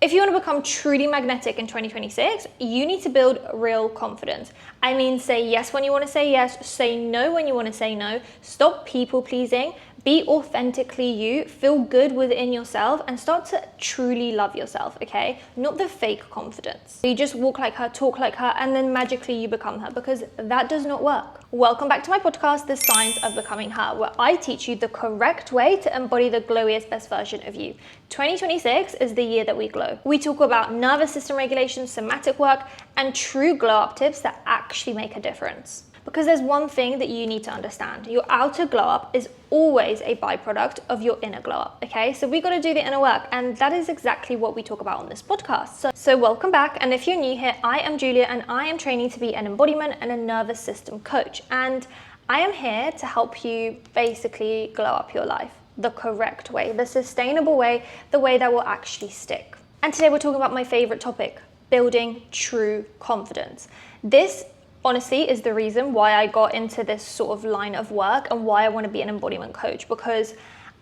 If you want to become truly magnetic in 2026, you need to build real confidence. I mean, say yes when you want to say yes, say no when you want to say no, stop people pleasing, be authentically you, feel good within yourself, and start to truly love yourself, okay? Not the fake confidence. You just walk like her, talk like her, and then magically you become her, because that does not work. Welcome back to my podcast, The Science of Becoming Her, where I teach you the correct way to embody the glowiest, best version of you. 2026 is the year that we glow. We talk about nervous system regulation, somatic work, and true glow up tips that actually make a difference. Because there's one thing that you need to understand. Your outer glow up is always a byproduct of your inner glow up, okay? So we got to do the inner work, and that is exactly what we talk about on this podcast. So welcome back, and if you're new here, I am Julia, and I am training to be an embodiment and a nervous system coach, and I am here to help you basically glow up your life the correct way, the sustainable way, the way that will actually stick. And today we're talking about my favorite topic, building true confidence. This honestly is the reason why I got into this sort of line of work and why I want to be an embodiment coach, because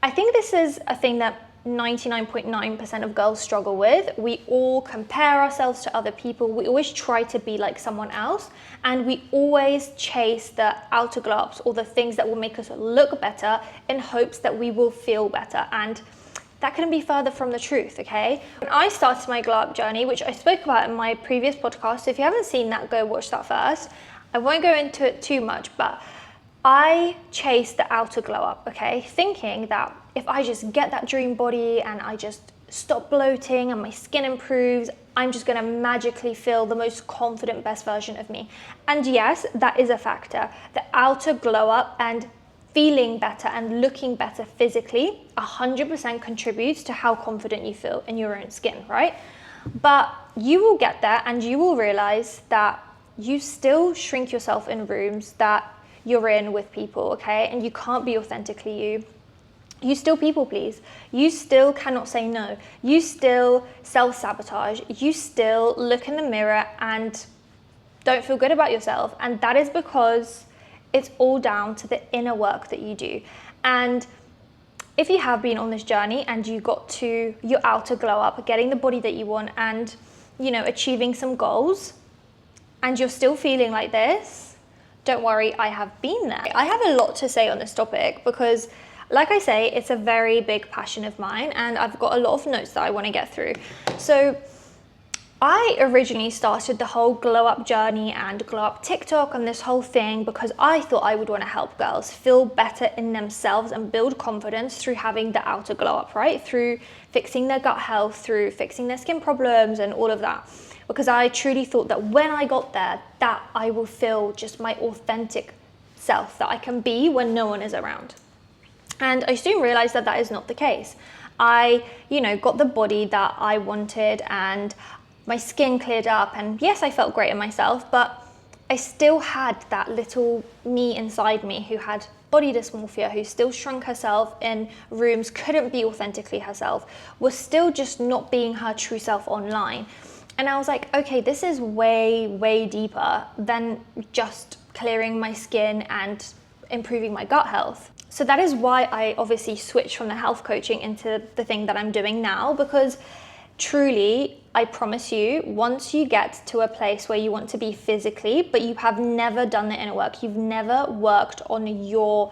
I think this is a thing that 99.9% of girls struggle with. We all compare ourselves to other people. We always try to be like someone else, and we always chase the outer glow ups or the things that will make us look better in hopes that we will feel better. And that couldn't be further from the truth, okay? When I started my glow up journey, which I spoke about in my previous podcast, so if you haven't seen that, go watch that first. I won't go into it too much, but I chased the outer glow up, okay? Thinking that if I just get that dream body and I just stop bloating and my skin improves, I'm just gonna magically feel the most confident, best version of me. And yes, that is a factor. The outer glow up and feeling better and looking better physically 100% contributes to how confident you feel in your own skin, right? But you will get there and you will realize that you still shrink yourself in rooms that you're in with people, okay? And you can't be authentically you. You still people please. You still cannot say no. You still self-sabotage. You still look in the mirror and don't feel good about yourself. And that is because it's all down to the inner work that you do. And if you have been on this journey and you got to your outer glow up, getting the body that you want and, you know, achieving some goals, and you're still feeling like this, don't worry, I have been there. I have a lot to say on this topic because, like I say, it's a very big passion of mine and I've got a lot of notes that I want to get through. So I originally started the whole glow up journey and glow up TikTok and this whole thing because I thought I would want to help girls feel better in themselves and build confidence through having the outer glow up, right? Through fixing their gut health, through fixing their skin problems and all of that. Because I truly thought that when I got there, that I will feel just my authentic self that I can be when no one is around. And I soon realized that that is not the case. I, got the body that I wanted and my skin cleared up, and yes, I felt great in myself, but I still had that little me inside me who had body dysmorphia, who still shrunk herself in rooms, couldn't be authentically herself, was still just not being her true self online. And I was like, okay, this is way, way deeper than just clearing my skin and improving my gut health. So that is why I obviously switched from the health coaching into the thing that I'm doing now, because truly, I promise you, once you get to a place where you want to be physically, but you have never done the inner work, you've never worked on your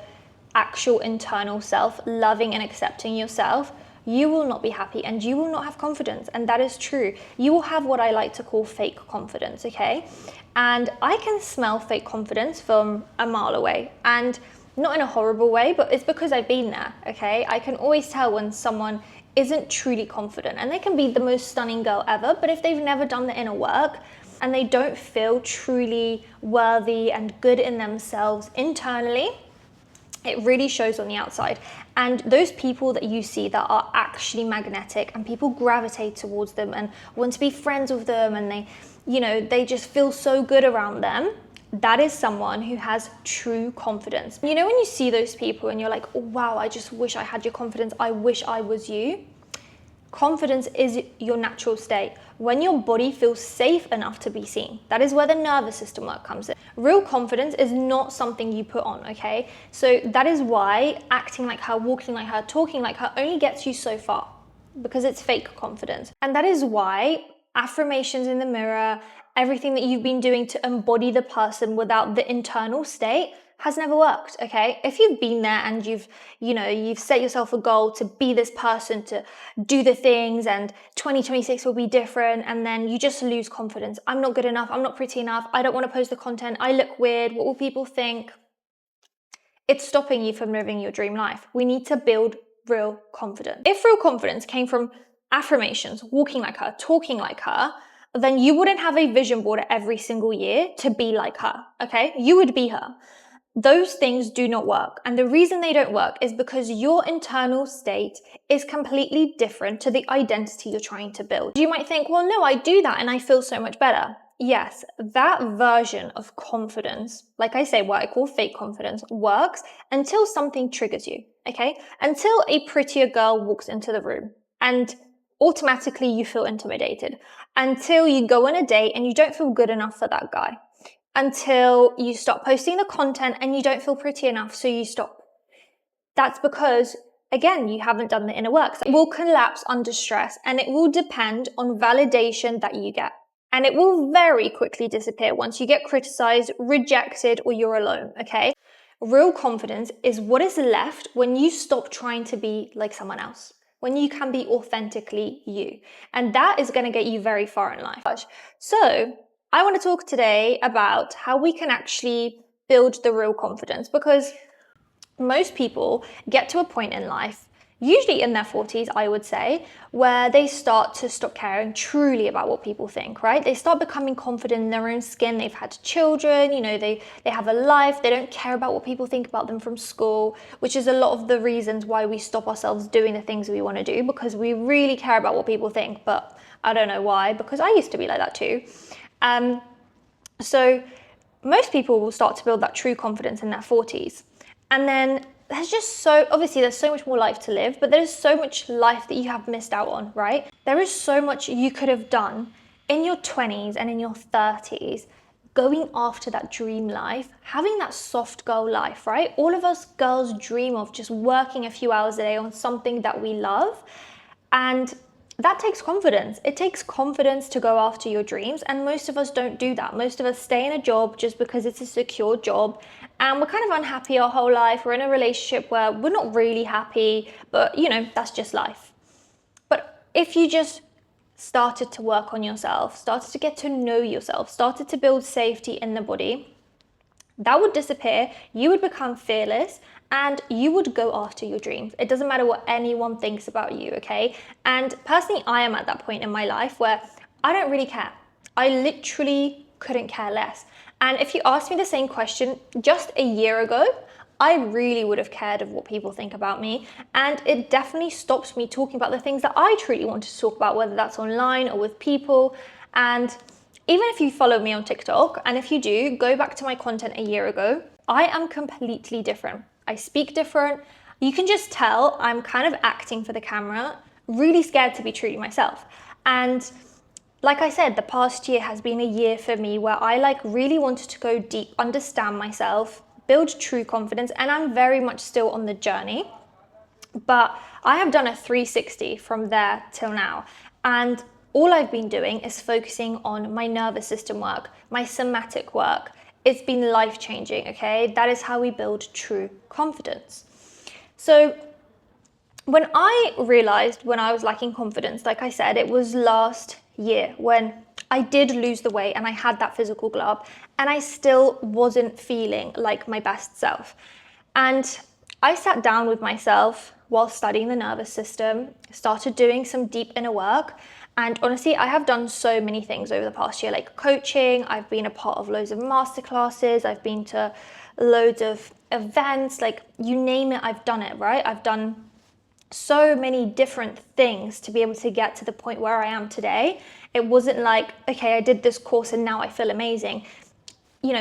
actual internal self, loving and accepting yourself, you will not be happy and you will not have confidence. And that is true. You will have what I like to call fake confidence, okay? And I can smell fake confidence from a mile away, and not in a horrible way, but it's because I've been there, okay? I can always tell when someone isn't truly confident, and they can be the most stunning girl ever, but if they've never done the inner work and they don't feel truly worthy and good in themselves internally, it really shows on the outside. And those people that you see that are actually magnetic and people gravitate towards them and want to be friends with them, and they just feel so good around them, that is someone who has true confidence. When you see those people and you're like, oh, wow, I just wish I had your confidence. I wish I was you. Confidence is your natural state. When your body feels safe enough to be seen, that is where the nervous system work comes in. Real confidence is not something you put on, okay? So that is why acting like her, walking like her, talking like her only gets you so far. because it's fake confidence. And that is why affirmations in the mirror, everything that you've been doing to embody the person without the internal state has never worked, okay? If you've been there and you've set yourself a goal to be this person, to do the things, and 2026 will be different, and then you just lose confidence. I'm not good enough, I'm not pretty enough, I don't want to post the content, I look weird, what will people think? It's stopping you from living your dream life. We need to build real confidence. If real confidence came from affirmations, walking like her, talking like her, then you wouldn't have a vision board every single year to be like her, okay? You would be her. Those things do not work. And the reason they don't work is because your internal state is completely different to the identity you're trying to build. You might think, well, no, I do that and I feel so much better. Yes, that version of confidence, like I say, what I call fake confidence, works until something triggers you, okay? Until a prettier girl walks into the room and automatically you feel intimidated. Until you go on a date and you don't feel good enough for that guy. Until you stop posting the content and you don't feel pretty enough, so you stop. That's because, again, you haven't done the inner work. So it will collapse under stress and it will depend on validation that you get. And it will very quickly disappear once you get criticized, rejected, or you're alone, okay? Real confidence is what is left when you stop trying to be like someone else, when you can be authentically you. And that is going to get you very far in life. So I want to talk today about how we can actually build the real confidence, because most people get to a point in life, usually in their 40s, I would say, where they start to stop caring truly about what people think, right? They start becoming confident in their own skin. They've had children, they have a life. They don't care about what people think about them from school, which is a lot of the reasons why we stop ourselves doing the things we want to do, because we really care about what people think. But I don't know why, because I used to be like that too. So most people will start to build that true confidence in their 40s. And then there's so much more life to live, but there's so much life that you have missed out on, right? There is so much you could have done in your 20s and in your 30s, going after that dream life, having that soft girl life, right? All of us girls dream of just working a few hours a day on something that we love. And that takes confidence. It takes confidence to go after your dreams, and most of us don't do that. Most of us stay in a job just because it's a secure job, and we're kind of unhappy our whole life. We're in a relationship where we're not really happy, but that's just life. But if you just started to work on yourself, started to get to know yourself, started to build safety in the body, that would disappear. You would become fearless and you would go after your dreams. It doesn't matter what anyone thinks about you, okay? And personally, I am at that point in my life where I don't really care. I literally couldn't care less. And if you asked me the same question just a year ago, I really would have cared of what people think about me. And it definitely stops me talking about the things that I truly wanted to talk about, whether that's online or with people. And even if you follow me on TikTok, and if you do, go back to my content a year ago, I am completely different. I speak different. You can just tell I'm kind of acting for the camera, really scared to be true to myself. And like I said, the past year has been a year for me where I really wanted to go deep, understand myself, build true confidence, and I'm very much still on the journey. But I have done a 360 from there till now. And all I've been doing is focusing on my nervous system work, my somatic work. It's been life-changing, okay? That is how we build true confidence. So when I realized when I was lacking confidence, like I said, it was last year when I did lose the weight and I had that physical glow up, and I still wasn't feeling like my best self. And I sat down with myself while studying the nervous system, started doing some deep inner work. And honestly, I have done so many things over the past year, like coaching. I've been a part of loads of masterclasses. I've been to loads of events, like you name it, I've done it, right? I've done so many different things to be able to get to the point where I am today. It wasn't like, okay, I did this course and now I feel amazing.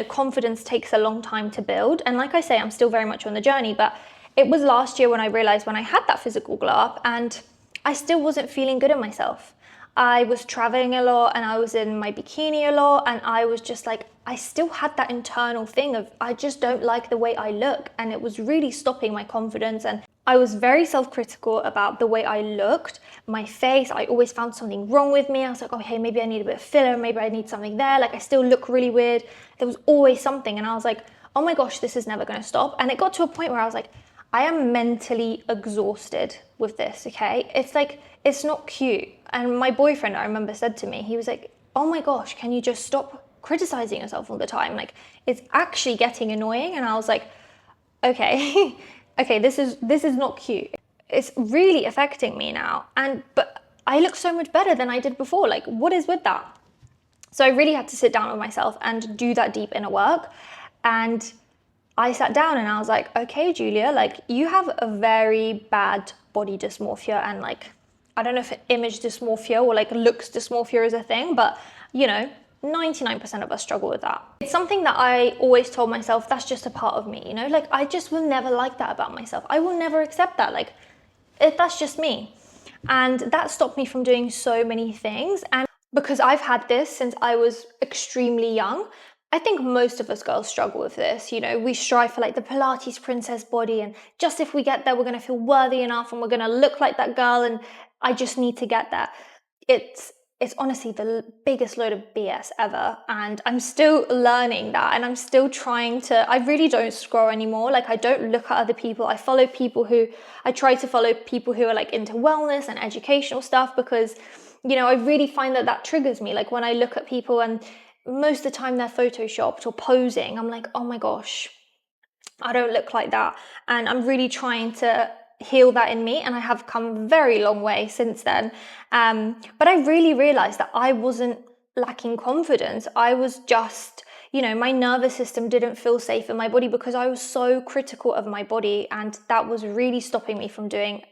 Confidence takes a long time to build. And like I say, I'm still very much on the journey, but it was last year when I realized when I had that physical glow up and I still wasn't feeling good in myself. I was traveling a lot and I was in my bikini a lot, and I was just like, I still had that internal thing of I just don't like the way I look, and it was really stopping my confidence. And I was very self-critical about the way I looked, my face. I always found something wrong with me. I was like, okay, maybe I need a bit of filler, maybe I need something there. Like I still look really weird. There was always something. And I was like, oh my gosh, this is never going to stop. And it got to a point where I was like, I am mentally exhausted with this, okay? It's like, it's not cute. And my boyfriend, I remember, said to me, he was like, oh my gosh, can you just stop criticizing yourself all the time? Like, it's actually getting annoying. And I was like, okay, okay, this is not cute. It's really affecting me now. But I look so much better than I did before. Like, what is with that? So I really had to sit down with myself and do that deep inner work. And I sat down and I was like, okay, Julia, like you have a very bad body dysmorphia, and like, I don't know if image dysmorphia or like looks dysmorphia is a thing, but you know, 99% of us struggle with that. It's something that I always told myself, that's just a part of me, you know, like I just will never like that about myself. I will never accept that. Like, that's just me. And that stopped me from doing so many things. And because I've had this since I was extremely young, I think most of us girls struggle with this. You know, we strive for like the Pilates princess body, and just if we get there, we're going to feel worthy enough and we're going to look like that girl, and I just need to get there. It's honestly the biggest load of BS ever. And I'm still learning that, and I'm still trying to, I really don't scroll anymore. Like I don't look at other people. I try to follow people who are like into wellness and educational stuff, because, you know, I really find that triggers me. Like when I look at people and most of the time they're photoshopped or posing, I'm like, oh my gosh, I don't look like that. And I'm really trying to heal that in me, and I have come a very long way since then. But I really realized that I wasn't lacking confidence. I was just, you know, my nervous system didn't feel safe in my body because I was so critical of my body, and that was really stopping me from doing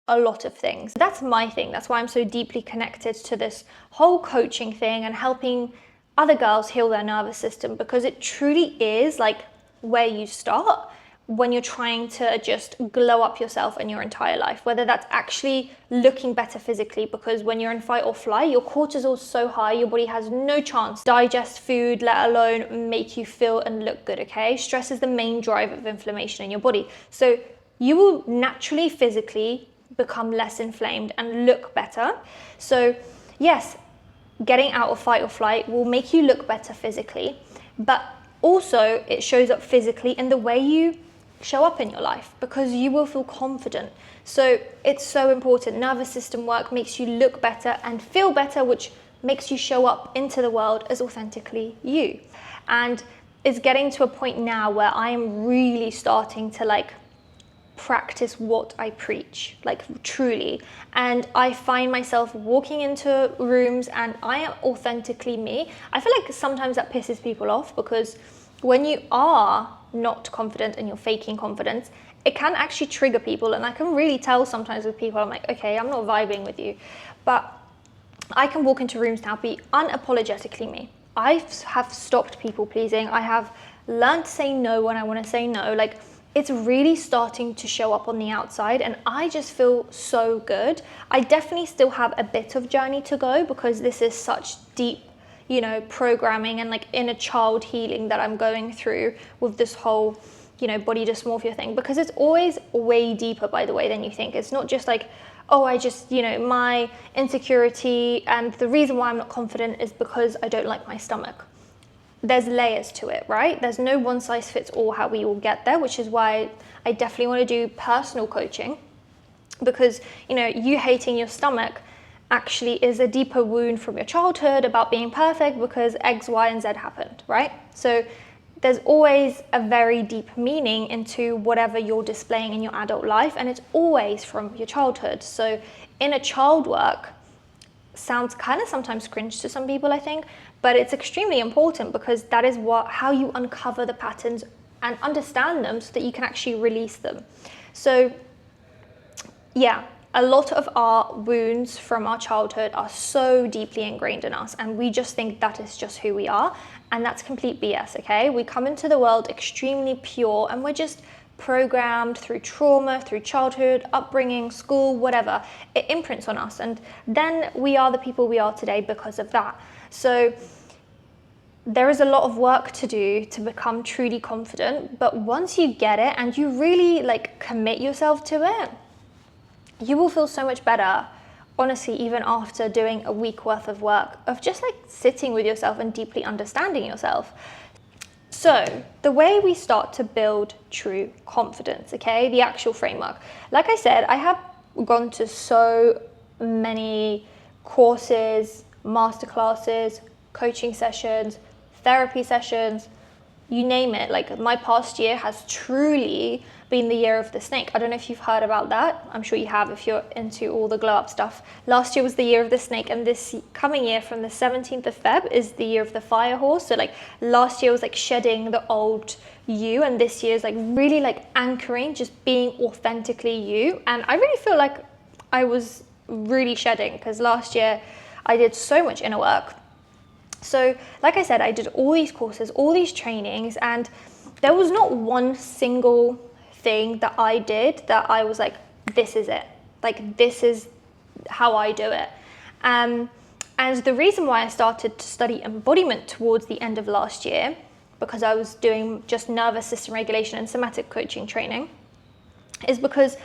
a lot of things. That's my thing. That's why I'm so deeply connected to this whole coaching thing and helping other girls heal their nervous system, because it truly is like where you start when you're trying to just glow up yourself and your entire life, whether that's actually looking better physically, because when you're in fight or flight, your cortisol is so high, your body has no chance to digest food, let alone make you feel and look good, okay? Stress is the main driver of inflammation in your body. So you will naturally physically become less inflamed and look better. So yes, getting out of fight or flight will make you look better physically, but also it shows up physically in the way you show up in your life, because you will feel confident. So it's so important. Nervous system work makes you look better and feel better, which makes you show up into the world as authentically you. And it's getting to a point now where I am really starting to like practice what I preach, like truly. And I find myself walking into rooms and I am authentically me. I feel like sometimes that pisses people off, because when you are not confident and you're faking confidence, it can actually trigger people. And I can really tell sometimes with people, I'm like, okay, I'm not vibing with you. But I can walk into rooms now, be unapologetically me. I have stopped people pleasing. I have learned to say no when I want to say no. Like, it's really starting to show up on the outside, and I just feel so good. I definitely still have a bit of journey to go, because this is such deep, you know, programming and like inner child healing that I'm going through with this whole, you know, body dysmorphia thing, because it's always way deeper, by the way, than you think. It's not just like, oh, I just, you know, my insecurity and the reason why I'm not confident is because I don't like my stomach. There's layers to it, right? There's no one size fits all how we all get there, which is why I definitely want to do personal coaching, because, you know, you hating your stomach actually is a deeper wound from your childhood about being perfect because X, Y, and Z happened, right? So there's always a very deep meaning into whatever you're displaying in your adult life, and it's always from your childhood. So inner child work sounds kind of sometimes cringe to some people, I think, but it's extremely important, because that is how you uncover the patterns and understand them so that you can actually release them. So yeah, a lot of our wounds from our childhood are so deeply ingrained in us, and we just think that is just who we are, and that's complete BS, okay? We come into the world extremely pure, and we're just programmed through trauma, through childhood, upbringing, school, whatever. It imprints on us, and then we are the people we are today because of that. So there is a lot of work to do to become truly confident, but once you get it and you really like commit yourself to it, you will feel so much better, honestly, even after doing a week worth of work of just like sitting with yourself and deeply understanding yourself. So the way we start to build true confidence, okay, the actual framework. Like I said, I have gone to so many courses, masterclasses, coaching sessions, therapy sessions, you name it. Like my past year has truly been the year of the snake. I don't know if you've heard about that. I'm sure you have if you're into all the glow up stuff. Last year was the year of the snake, and this coming year from the 17th of Feb is the year of the fire horse. So like last year was like shedding the old you, and this year is like really like anchoring, just being authentically you. And I really feel like I was really shedding, because last year I did so much inner work. So like I said, I did all these courses, all these trainings, and there was not one single thing that I did that I was like, this is it. Like, this is how I do it. And the reason why I started to study embodiment towards the end of last year, because I was doing just nervous system regulation and somatic coaching training, is because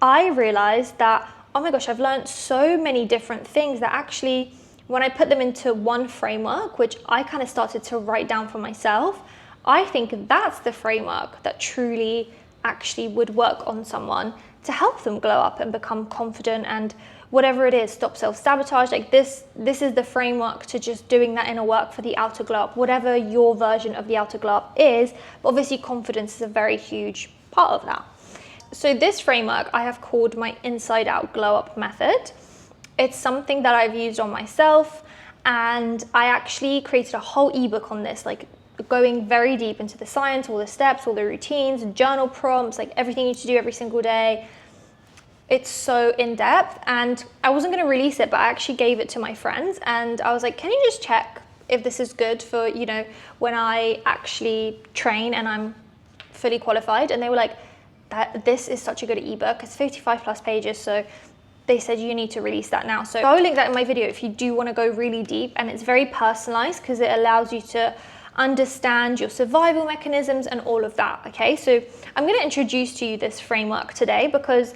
I realized that, oh my gosh, I've learned so many different things that actually, when I put them into one framework, which I kind of started to write down for myself, I think that's the framework that truly actually would work on someone to help them glow up and become confident, and whatever it is, stop self-sabotage. Like this is the framework to just doing that inner work for the outer glow up, whatever your version of the outer glow up is. But obviously confidence is a very huge part of that. So this framework I have called my inside out glow up method. It's something that I've used on myself, and I actually created a whole ebook on this, like going very deep into the science, all the steps, all the routines, journal prompts, like everything you need to do every single day. It's so in depth, and I wasn't going to release it, but I actually gave it to my friends, and I was like, can you just check if this is good for, you know, when I actually train and I'm fully qualified? And they were like, this is such a good ebook. It's 55 plus pages. So they said you need to release that now. So I'll link that in my video if you do want to go really deep, and it's very personalized because it allows you to understand your survival mechanisms and all of that. Okay, so I'm going to introduce to you this framework today because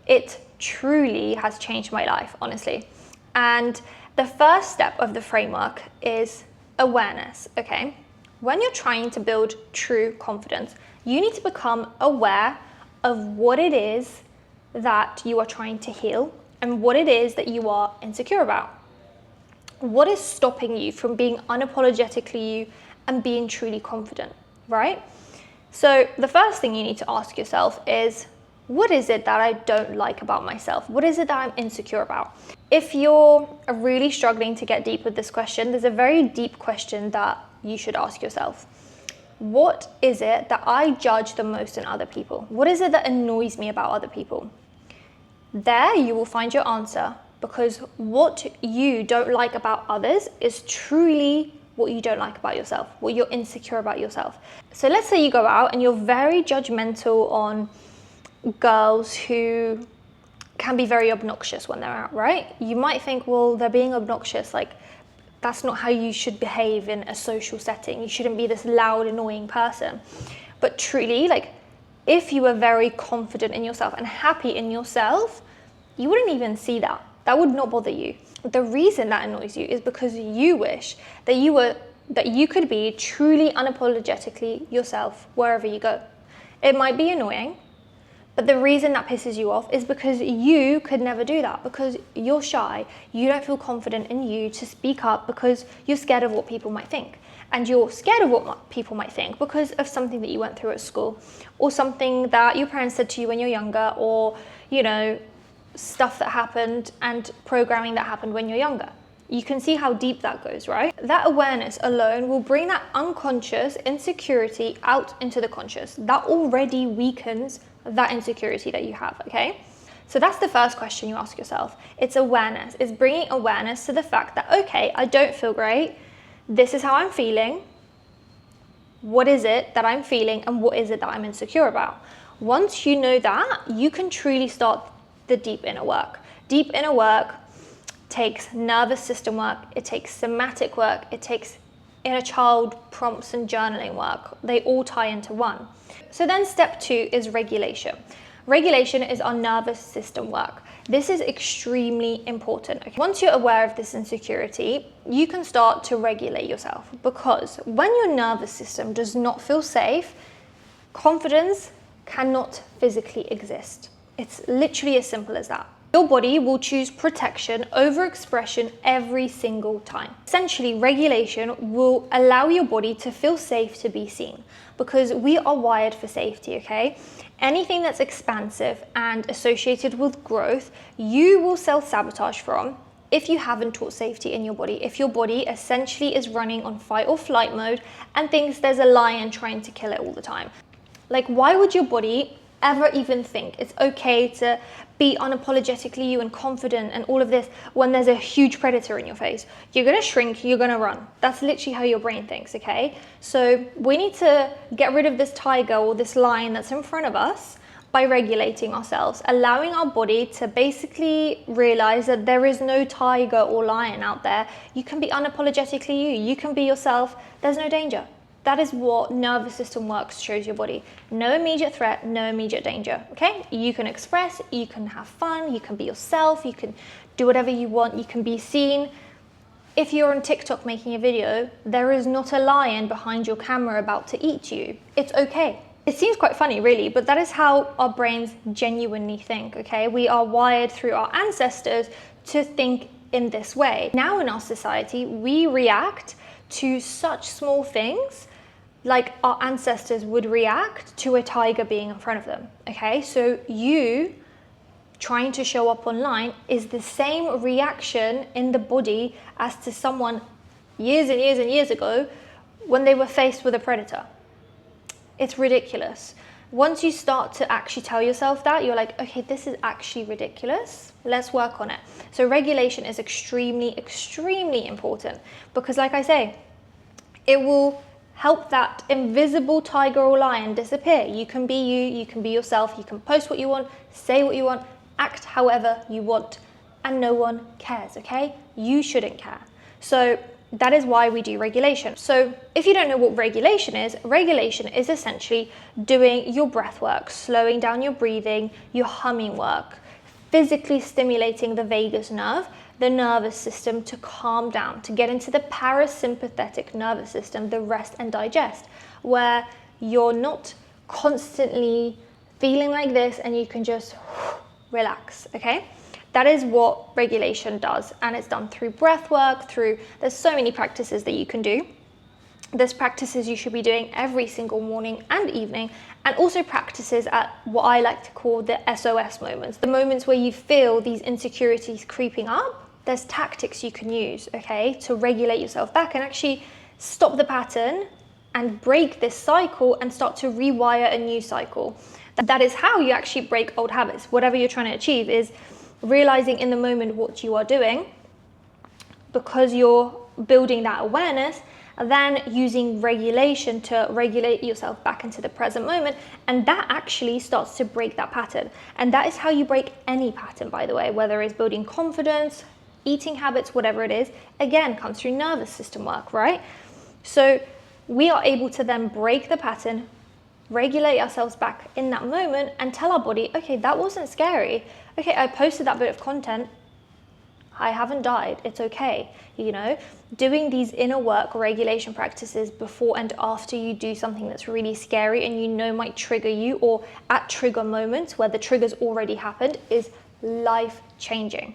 it truly has changed my life, honestly. And the first step of the framework is awareness. Okay, when you're trying to build true confidence, you need to become aware of what it is that you are trying to heal and what it is that you are insecure about. What is stopping you from being unapologetically you and being truly confident, right? So the first thing you need to ask yourself is, what is it that I don't like about myself? What is it that I'm insecure about? If you're really struggling to get deep with this question, there's a very deep question that you should ask yourself. What is it that I judge the most in other people? What is it that annoys me about other people? There you will find your answer, because what you don't like about others is truly what you don't like about yourself, what you're insecure about yourself. So let's say you go out and you're very judgmental on girls who can be very obnoxious when they're out, right? You might think, well, they're being obnoxious, like that's not how you should behave in a social setting. You shouldn't be this loud, annoying person. But truly, like, if you were very confident in yourself and happy in yourself, you wouldn't even see that. That would not bother you. The reason that annoys you is because you wish that you could be truly unapologetically yourself wherever you go. It might be annoying, but the reason that pisses you off is because you could never do that, because you're shy. You don't feel confident in you to speak up because you're scared of what people might think. And you're scared of what people might think because of something that you went through at school, or something that your parents said to you when you're younger, or, you know, stuff that happened and programming that happened when you're younger. You can see how deep that goes, right? That awareness alone will bring that unconscious insecurity out into the conscious. That already weakens that insecurity that you have, okay? So that's the first question you ask yourself. It's awareness. It's bringing awareness to the fact that, okay, I don't feel great. This is how I'm feeling. What is it that I'm feeling, and what is it that I'm insecure about? Once you know that, you can truly start the deep inner work. Deep inner work takes nervous system work, it takes somatic work, it takes inner child prompts and journaling work. They all tie into one. So then step 2 is regulation. Regulation is our nervous system work. This is extremely important. Once you're aware of this insecurity, you can start to regulate yourself, because when your nervous system does not feel safe, confidence cannot physically exist. It's literally as simple as that. Your body will choose protection over expression every single time. Essentially, regulation will allow your body to feel safe to be seen, because we are wired for safety, okay? Anything that's expansive and associated with growth, you will self-sabotage from if you haven't taught safety in your body. If your body essentially is running on fight or flight mode and thinks there's a lion trying to kill it all the time. Like, why would your body ever even think it's okay to be unapologetically you and confident and all of this when there's a huge predator in your face? You're gonna shrink, you're gonna run. That's literally how your brain thinks, okay? So we need to get rid of this tiger or this lion that's in front of us by regulating ourselves, allowing our body to basically realize that there is no tiger or lion out there. You can be unapologetically you can be yourself, there's no danger. That is what nervous system works shows your body. No immediate threat, no immediate danger, okay? You can express, you can have fun, you can be yourself, you can do whatever you want, you can be seen. If you're on TikTok making a video, there is not a lion behind your camera about to eat you. It's okay. It seems quite funny, really, but that is how our brains genuinely think, okay? We are wired through our ancestors to think in this way. Now in our society, we react to such small things like our ancestors would react to a tiger being in front of them, okay? So you trying to show up online is the same reaction in the body as to someone years and years and years ago when they were faced with a predator. It's ridiculous. Once you start to actually tell yourself that, you're like, okay, this is actually ridiculous. Let's work on it. So regulation is extremely, extremely important, because like I say, it will help that invisible tiger or lion disappear. You can be you can be yourself, you can post what you want, say what you want, act however you want, and no one cares, okay? You shouldn't care. So that is why we do regulation. So if you don't know what regulation is essentially doing your breath work, slowing down your breathing, your humming work, physically stimulating the vagus nerve, the nervous system, to calm down, to get into the parasympathetic nervous system, the rest and digest, where you're not constantly feeling like this and you can just relax, okay? That is what regulation does, and it's done through breath work, there's so many practices that you can do. There's practices you should be doing every single morning and evening, and also practices at what I like to call the SOS moments, the moments where you feel these insecurities creeping up. There's tactics you can use, okay, to regulate yourself back and actually stop the pattern and break this cycle and start to rewire a new cycle. That is how you actually break old habits. Whatever you're trying to achieve is realizing in the moment what you are doing, because you're building that awareness, and then using regulation to regulate yourself back into the present moment, and that actually starts to break that pattern. And that is how you break any pattern, by the way, whether it's building confidence, eating habits, whatever it is, again, comes through nervous system work, right? So we are able to then break the pattern, regulate ourselves back in that moment, and tell our body, okay, that wasn't scary. Okay, I posted that bit of content. I haven't died. It's okay. You know, doing these inner work regulation practices before and after you do something that's really scary and you know might trigger you, or at trigger moments where the trigger's already happened, is life-changing.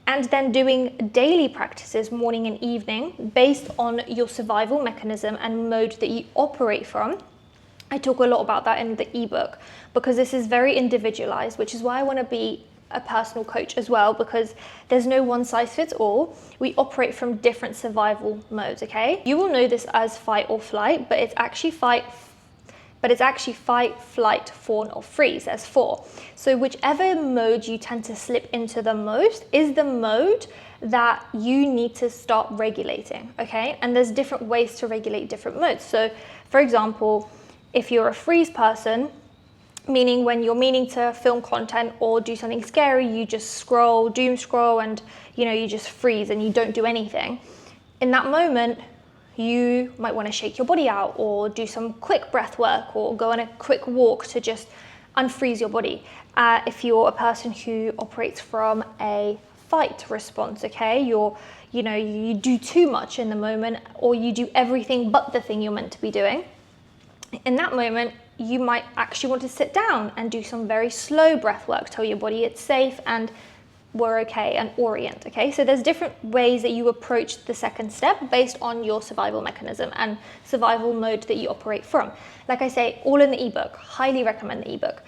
And then doing daily practices, morning and evening, based on your survival mechanism and mode that you operate from. I talk a lot about that in the ebook, because this is very individualized, which is why I want to be a personal coach as well, because there's no one size fits all. We operate from different survival modes, okay? You will know this as fight or flight, but it's actually fight, flight, fawn, or freeze. There's 4. So whichever mode you tend to slip into the most is the mode that you need to start regulating, okay? And there's different ways to regulate different modes. So for example, if you're a freeze person, meaning when you're meaning to film content or do something scary, you just doom scroll, and you just freeze and you don't do anything. In that moment, you might want to shake your body out or do some quick breath work or go on a quick walk to just unfreeze your body. If you're a person who operates from a fight response, okay, you do too much in the moment, or you do everything but the thing you're meant to be doing. In that moment, you might actually want to sit down and do some very slow breath work, tell your body it's safe and we're okay, and orient, okay? So there's different ways that you approach the second step based on your survival mechanism and survival mode that you operate from. Like I say, all in the ebook, highly recommend the ebook.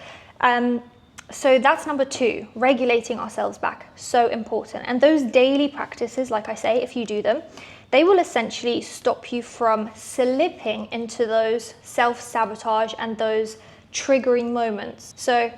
So that's number 2, regulating ourselves back, so important. And those daily practices, like I say, if you do them, they will essentially stop you from slipping into those self-sabotage and those triggering moments. So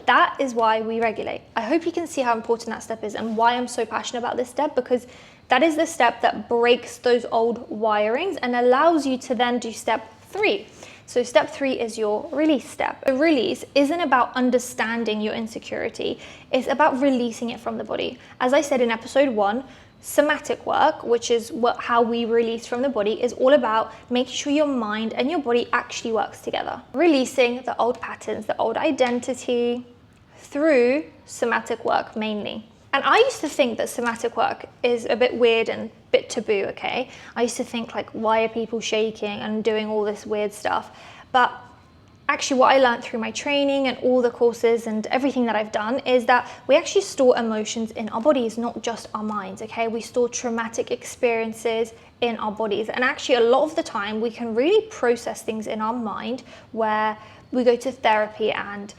that is why we regulate. I hope you can see how important that step is and why I'm so passionate about this step, because that is the step that breaks those old wirings and allows you to then do step 3. So step 3 is your release step. A release isn't about understanding your insecurity, it's about releasing it from the body. As I said in episode 1, somatic work, which is how we release from the body, is all about making sure your mind and your body actually works together. Releasing the old patterns, the old identity through somatic work mainly. And I used to think that somatic work is a bit weird and a bit taboo, okay? I used to think like, why are people shaking and doing all this weird stuff? But actually what I learned through my training and all the courses and everything that I've done is that we actually store emotions in our bodies, not just our minds, okay? We store traumatic experiences in our bodies. And actually a lot of the time we can really process things in our mind where we go to therapy and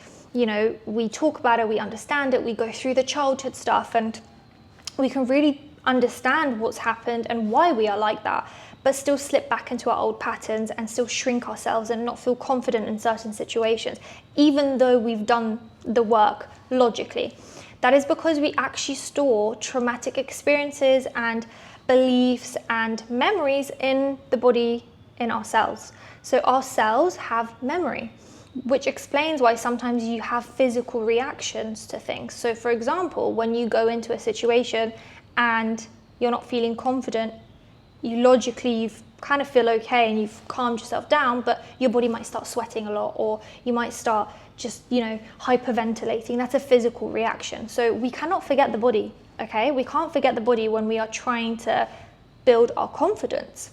we talk about it, we understand it, we go through the childhood stuff and we can really understand what's happened and why we are like that, but still slip back into our old patterns and still shrink ourselves and not feel confident in certain situations, even though we've done the work logically. That is because we actually store traumatic experiences and beliefs and memories in the body, in our cells. So our cells have memory, which explains why sometimes you have physical reactions to things. So for example, when you go into a situation and you're not feeling confident, you kind of feel okay and you've calmed yourself down, but your body might start sweating a lot, or you might start just, hyperventilating. That's a physical reaction. So we cannot forget the body, okay? We can't forget the body when we are trying to build our confidence.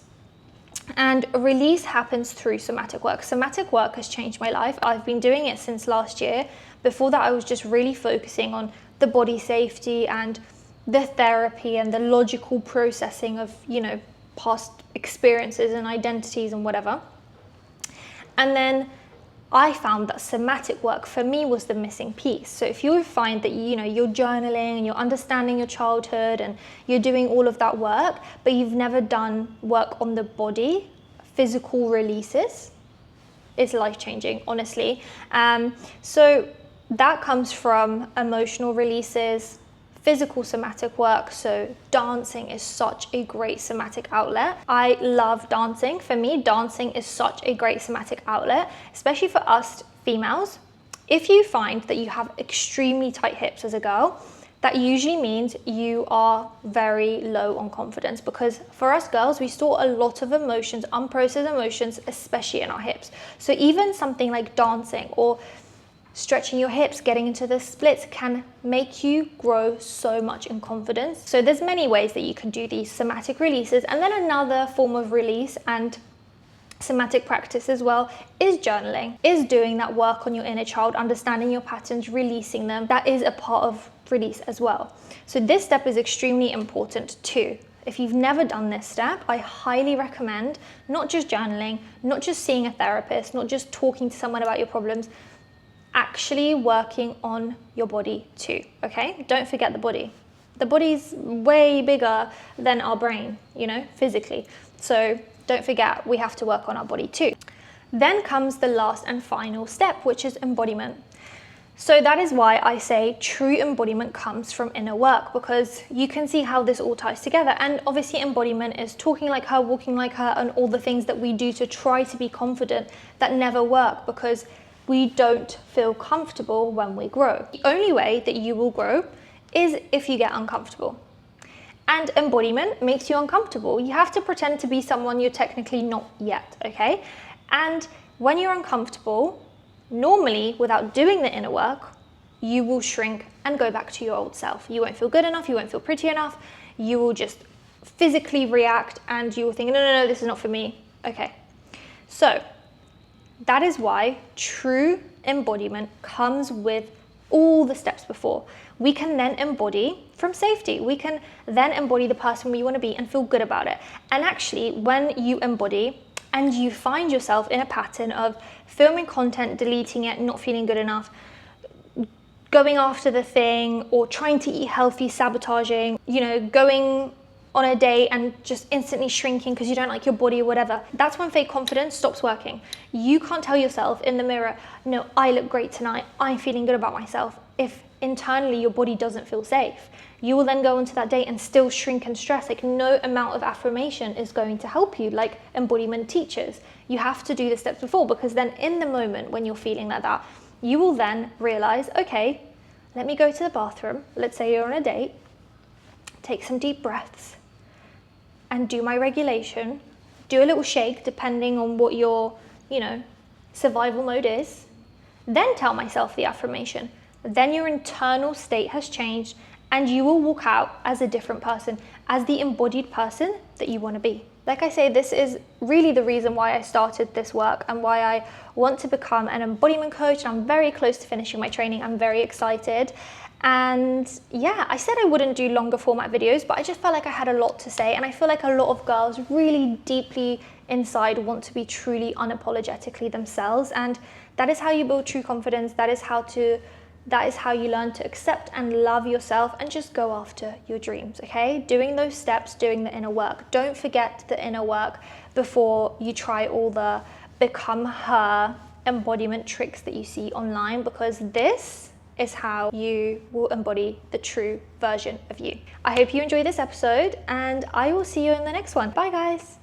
And release happens through somatic work. Somatic work has changed my life. I've been doing it since last year. Before that, I was just really focusing on the body safety and the therapy and the logical processing of, past experiences and identities and whatever. And then I found that somatic work for me was the missing piece. So if you find that you're journaling and you're understanding your childhood and you're doing all of that work, but you've never done work on the body, physical releases, it's life-changing, honestly. So that comes from emotional releases, physical somatic work. So dancing is such a great somatic outlet. I love dancing. For me, dancing is such a great somatic outlet, especially for us females. If you find that you have extremely tight hips as a girl, that usually means you are very low on confidence, because for us girls, we store a lot of emotions, unprocessed emotions, especially in our hips. So even something like dancing or stretching your hips, getting into the splits can make you grow so much in confidence. So there's many ways that you can do these somatic releases. And then another form of release and somatic practice as well is journaling, is doing that work on your inner child, understanding your patterns, releasing them. That is a part of release as well. So this step is extremely important too. If you've never done this step, I highly recommend not just journaling, not just seeing a therapist, not just talking to someone about your problems, actually working on your body too, okay? Don't forget the body. The body's way bigger than our brain, physically. So don't forget, we have to work on our body too. Then comes the last and final step, which is embodiment. So that is why I say true embodiment comes from inner work, because you can see how this all ties together. And obviously embodiment is talking like her, walking like her, and all the things that we do to try to be confident that never work, because we don't feel comfortable when we grow. The only way that you will grow is if you get uncomfortable. And embodiment makes you uncomfortable. You have to pretend to be someone you're technically not yet, okay? And when you're uncomfortable, normally without doing the inner work, you will shrink and go back to your old self. You won't feel good enough, you won't feel pretty enough, you will just physically react and you will think, no, this is not for me. Okay, so that is why true embodiment comes with all the steps before. We can then embody from safety. We can then embody the person we want to be and feel good about it. And actually, when you embody and you find yourself in a pattern of filming content, deleting it, not feeling good enough, going after the thing, or trying to eat healthy, sabotaging, going on a date and just instantly shrinking because you don't like your body or whatever, that's when fake confidence stops working. You can't tell yourself in the mirror, no, I look great tonight, I'm feeling good about myself, if internally your body doesn't feel safe. You will then go into that date and still shrink and stress. Like, no amount of affirmation is going to help you, like embodiment teaches. You have to do the steps before, because then in the moment when you're feeling like that, you will then realize, okay, let me go to the bathroom. Let's say you're on a date, take some deep breaths and do my regulation, do a little shake depending on what your, survival mode is, then tell myself the affirmation. Then your internal state has changed and you will walk out as a different person, as the embodied person that you want to be. Like I say, this is really the reason why I started this work and why I want to become an embodiment coach. I'm very close to finishing my training. I'm very excited. And yeah, I said I wouldn't do longer format videos, but I just felt like I had a lot to say. And I feel like a lot of girls really deeply inside want to be truly unapologetically themselves. And that is how you build true confidence. That is how you learn to accept and love yourself and just go after your dreams, okay? Doing those steps, doing the inner work. Don't forget the inner work before you try all the become her embodiment tricks that you see online, because this is how you will embody the true version of you. I hope you enjoyed this episode and I will see you in the next one. Bye guys.